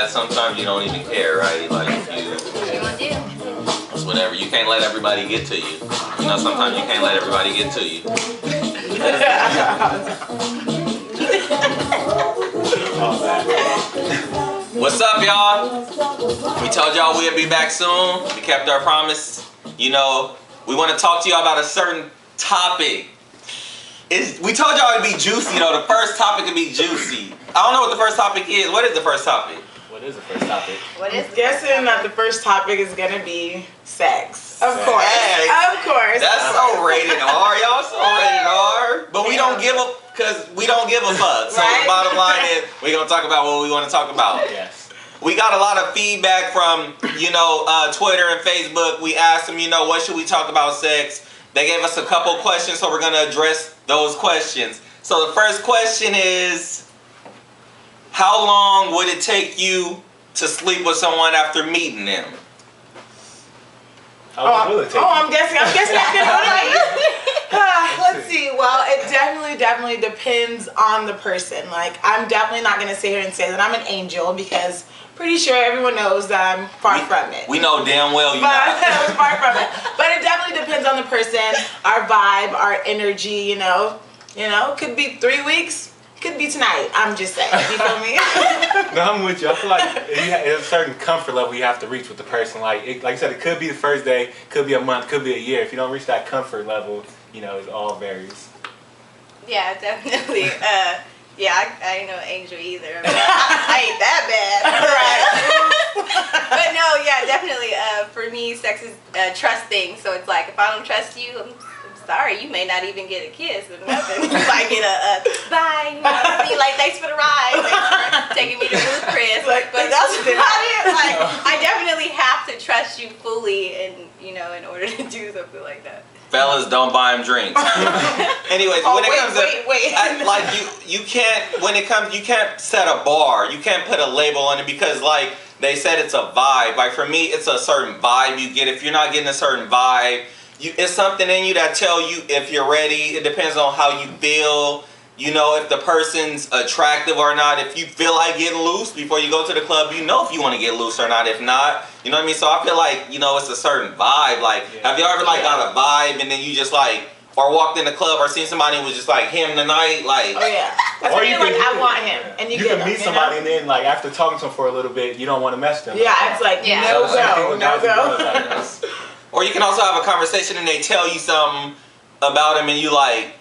Sometimes you don't even care, right? Like you want to do? It's whatever. You can't let everybody get to you. You know, sometimes you can't let everybody get to you. What's up, y'all? We told y'all we'd be back soon. We kept our promise. You know, we want to talk to y'all about a certain topic. We told y'all it'd be juicy, though. The first topic would be juicy. I don't know what the first topic is. What is the first topic? What is the first topic? What is I'm guessing that the first topic is gonna be sex. Of course. Sex. Of course. That's so rated R, y'all. So rated R. But we don't give a fuck. So the bottom line is we're gonna talk about what we want to talk about. Yes. We got a lot of feedback from, Twitter and Facebook. We asked them, what should we talk about sex? They gave us a couple questions, so we're gonna address those questions. So the first question is, how long would it take you to sleep with someone after meeting them? I'm guessing that's gonna go to me. Let's see. Well, it definitely depends on the person. Like, I'm definitely not gonna sit here and say that I'm an angel, because pretty sure everyone knows that I'm far from it. We know damn well you're not. I'm far from it. But it definitely depends on the person, our vibe, our energy. Could be 3 weeks. Could be tonight. I'm just saying. You feel me? No, I'm with you. I feel like there's a certain comfort level you have to reach with the person. Like I said, it could be the first day, could be a month, could be a year. If you don't reach that comfort level, it all varies. Yeah, definitely. I ain't no angel either. I ain't that bad. Right. But no, yeah, definitely. For me, sex is a trust thing. So it's like, if I don't trust you, I'm sorry, you may not even get a kiss or nothing. You might get a bye. Be like, thanks for the ride. Thanks for taking me to Ruth Chris. But that's about it. Like, I definitely have to trust you fully, in order to do something like that. Fellas, don't buy them drinks. Anyways, you can't set a bar. You can't put a label on it, because like they said, it's a vibe. Like for me, it's a certain vibe you get. If you're not getting a certain vibe, it's something in you that tell you if you're ready. It depends on how you feel. If the person's attractive or not. If you feel like getting loose before you go to the club, if you want to get loose or not. If not, you know what I mean? So I feel like, it's a certain vibe. Like, have you ever got a vibe and then you just or walked in the club or seen somebody who was just like him tonight? Like, oh yeah. Or you can, I want him. And you can meet somebody and then after talking to him for a little bit, you don't want to mess with them. Yeah, it's like, no go. Or you can also have a conversation and they tell you something about him and you like,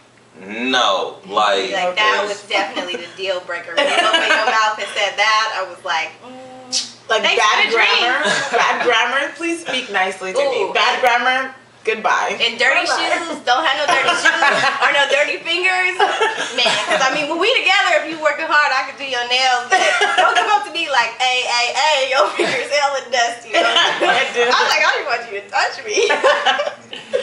no. Like that was definitely the deal breaker. When you opened your mouth and said that, I was like, bad grammar. Bad grammar, please speak nicely to me. Bad grammar, goodbye. And dirty shoes, don't have no dirty shoes or no dirty fingers. Man, because when we together, if you working hard, I could do your nails. But don't come up to me like, hey, your fingers hella dusty. I was like, I don't want you to touch me.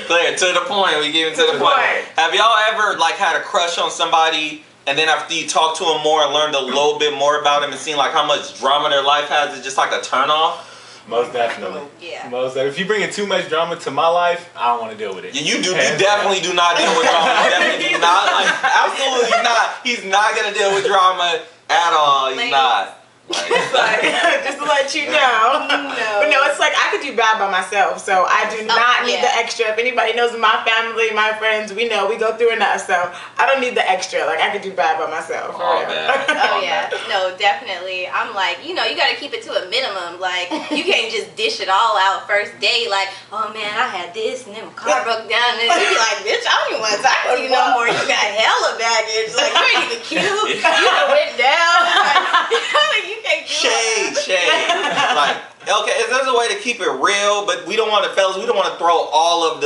Clear, to the point. We getting to the point. Have y'all ever had a crush on somebody, and then after you talk to them more and learned a little bit more about them and seen how much drama their life has, it's just like a turn off? Most definitely. Yeah. If you bring in too much drama to my life, I don't want to deal with it. You definitely do not deal with drama. You definitely do not. Absolutely not. He's not gonna deal with drama at all. He's not. Just to let you know. No. But no, it's like I could do bad by myself, so I do not need the extra. If anybody knows my family, my friends, we know we go through enough, so I don't need the extra. I could do bad by myself. Oh yeah. No, definitely. I'm like, you gotta keep it to a minimum. Like, you can't just dish it all out first date. Like, oh man, I had this and then my car broke down, and you be like, bitch, I don't even want to talk to you no more. You got hella baggage. Like, you ain't even cute. You done went down. You can't do Shade. Okay, there's a way to keep it real, but we don't want to, fellas, we don't want to throw all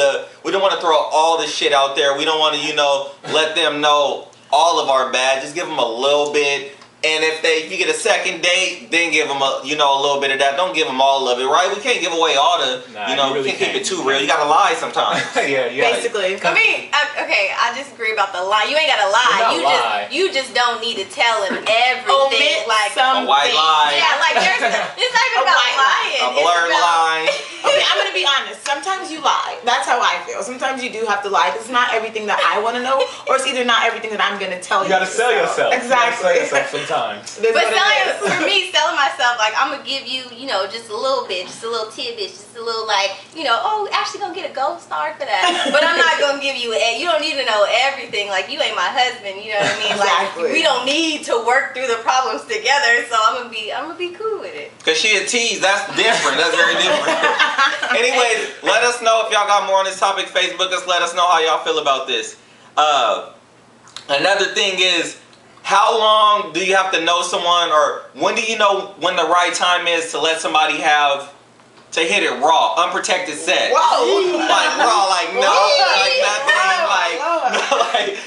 the shit out there. We don't want to, let them know all of our bad. Just give them a little bit. And if you get a second date, then give them a little bit of that. Don't give them all of it, right? We can't give away all the, we can't keep it too real. You gotta lie sometimes. yeah. Basically. I disagree about the lie. You ain't gotta lie. You just don't need to tell him everything. A white lie. Yeah, it's not even about lying. A blurred lie. Okay, I'm gonna be honest. sometimes you lie. That's how I feel. Sometimes you do have to lie. It's not everything that I want to know, or it's either not everything that I'm gonna tell you. You gotta sell yourself. Exactly. You gotta sell yourself sometimes. But for me, selling myself, like, I'm gonna give you, you know, just a little bit, just a little tidbit, just a little, like, you know, oh, Ashley gonna get a gold star for that. But I'm not gonna give you, you don't need to know everything. Like, you ain't my husband, you know what I mean? Exactly. Like, we don't need to work through the problems together. So I'm gonna be cool with it. Cause she a tease, that's different. That's very different. Anyways, let us know if y'all got more on this topic. Facebook us, let us know how y'all feel about this. Another thing is, how long do you have to know someone, or when do you know when the right time is to let somebody to hit it raw, unprotected sex? Whoa! Like raw, like no, like nothing, like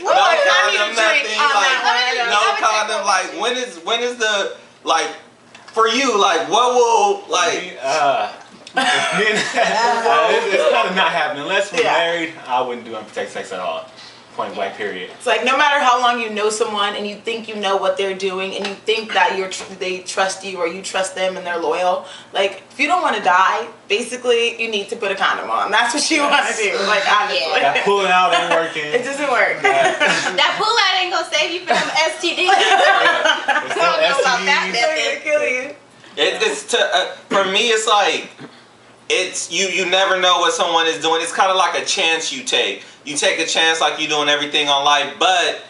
no condom, nothing, like no condom. Like when is the, like, for you, like what will, like? It's kind of not happening unless we're married. I wouldn't do unprotected sex at all. Point blank, period. It's like, no matter how long you know someone and you think you know what they're doing and you think that they trust you or you trust them and they're loyal, like, if you don't want to die, basically you need to put a condom on. That's what you want to do. Like, honestly. That pulling out ain't working. It doesn't work. That pull out ain't gonna save you from STDs. I don't know about that. It's gonna kill you. For me, it's like, it's you never know what someone is doing. It's kind of like a chance you take. You take a chance like you're doing everything on life, but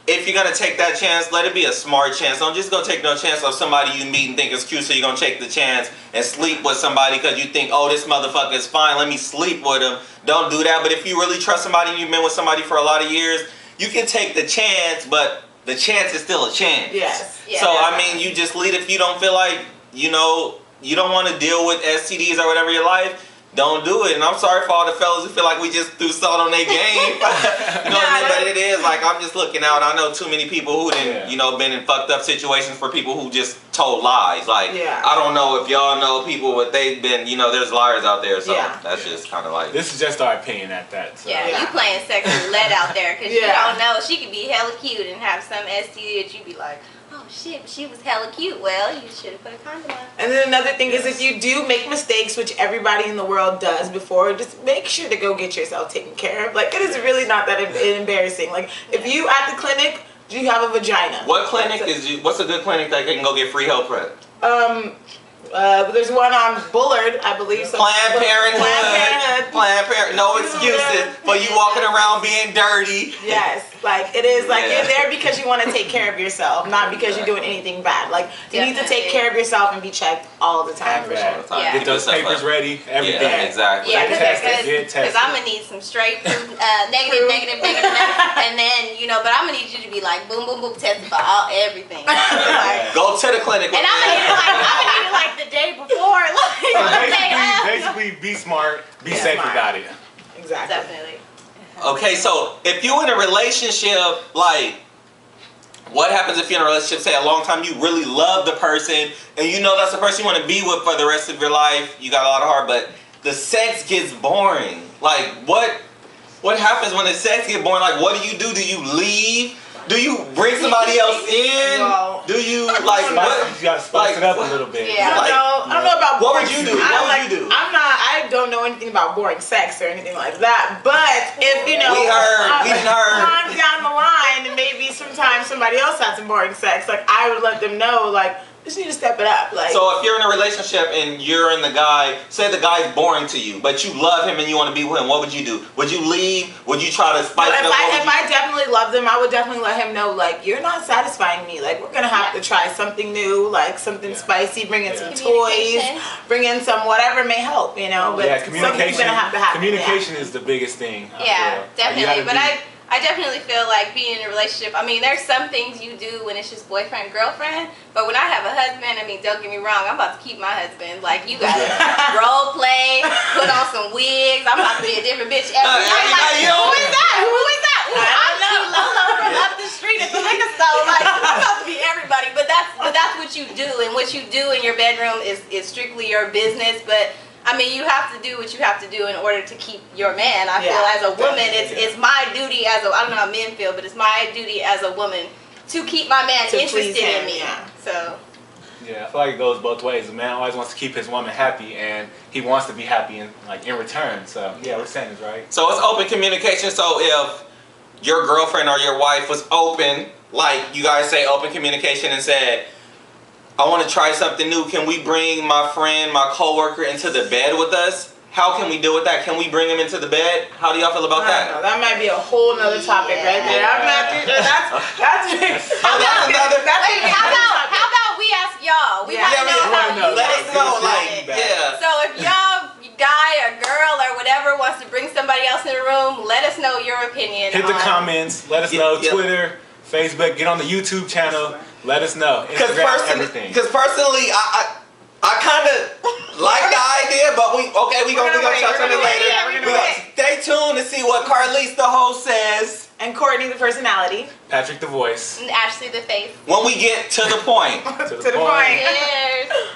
if you're gonna take that chance, let it be a smart chance. Don't just go take no chance of somebody you meet and think is cute, so you're gonna take the chance and sleep with somebody because you think, oh, this motherfucker is fine, let me sleep with him. Don't do that. But if you really trust somebody and you've been with somebody for a lot of years, you can take the chance, but the chance is still a chance. Yes. Yeah, So I mean, you just lead if you don't feel like, you know, you don't want to deal with STDs or whatever in your life. Don't do it. And I'm sorry for all the fellas who feel like we just threw salt on their game. You know what I mean? But it is like, I'm just looking out. I know too many people who didn't, you know, been in fucked up situations for people who just told lies. Like, I don't know if y'all know people, but they've been, you know, there's liars out there. So that's just kind of like. This is just our opinion at that. So. Yeah, you playing sex roulette out there because you don't know. She could be hella cute and have some STD that you be like, oh shit, she was hella cute. Well, you should have put a condom on. And then another thing is, if you do make mistakes, which everybody in the world does before, just make sure to go get yourself taken care of. Like, it is really not that embarrassing. Like, if you at the clinic, do you have a vagina? What clinic what's a good clinic that can go get free health prep? There's one on Bullard, I believe. Planned Parenthood. Planned Parenthood. No excuses for you walking around being dirty. Yes, like, it is like, you're there because you want to take care of yourself, not because you're doing anything bad. Like, you need to take care of yourself and be checked all the time. Get those papers ready, everything. Yeah, exactly. Yeah, because I'm gonna need some straight proof, negative, and then, you know, but I'm gonna need you to be like, boom, boom, boom, tested for everything. Like, go to the clinic. And I'm gonna need it like the day before. Like, basically, be smart, be safe about it. Exactly. Definitely. Okay, so if you're in a relationship, like, what happens if you're in a relationship, say a long time, you really love the person, and you know that's the person you want to be with for the rest of your life, you got a lot of heart, but the sex gets boring. Like, what happens when the sex gets boring? Like, what do? Do you leave? Do you bring somebody else in? Well, do you, like, what? You gotta spice it up a little bit. Yeah. I don't know about what boring. would you do? What would you do? I don't know anything about boring sex or anything like that. But if, you know, we didn't heard. On down the line, and maybe sometimes somebody else had some boring sex, like, I would let them know, like, just need to step it up. Like, so if you're in a relationship and you're in the guy, say the guy's boring to you, but you love him and you want to be with him, what would you do? Would you leave? Would you try to spice it up? If I definitely love them, I would definitely let him know, like, you're not satisfying me. Like, we're gonna have to try something new, like something spicy. Bring in some toys, bring in some whatever may help, you know. But something's gonna have to happen. Communication is the biggest thing. Yeah, definitely. But I definitely feel like being in a relationship, I mean, there's some things you do when it's just boyfriend, girlfriend, but when I have a husband, I mean, don't get me wrong, I'm about to keep my husband. Like, you gotta role play, put on some wigs, I'm about to be a different bitch every night. Like, who is that? Who is that? Ooh, I'm Lolo from up the street at the liquor store. Like, I'm about to be everybody, but that's what you do, and what you do in your bedroom is strictly your business, but I mean, you have to do what you have to do in order to keep your man. I feel as a woman, it's my duty as a, I don't know how men feel, but it's my duty as a woman to keep my man interested in me. So. Yeah, I feel like it goes both ways. The man always wants to keep his woman happy, and he wants to be happy in return. So yeah, we're saying is right. So it's open communication. So if your girlfriend or your wife was open, like you guys say, open communication, and said, I want to try something new. Can we bring my friend, my coworker into the bed with us? How can we deal with that? Can we bring him into the bed? How do y'all feel about that? Know. That might be a whole nother topic right there. I'm not too sure. How about we ask y'all? We want to know how you let us know. So if y'all guy or girl or whatever wants to bring somebody else in the room, let us know your opinion. Hit the comments. Let us know. Twitter, Facebook. Get on the YouTube channel. Let us know. Instagram, everything. Because personally, I kind of like the idea, but we gonna touch on it later. Stay tuned to see what Carlese the host says. And Courtney the personality. Patrick the voice. And Ashley the face. When we get to the point. to the point. Cheers.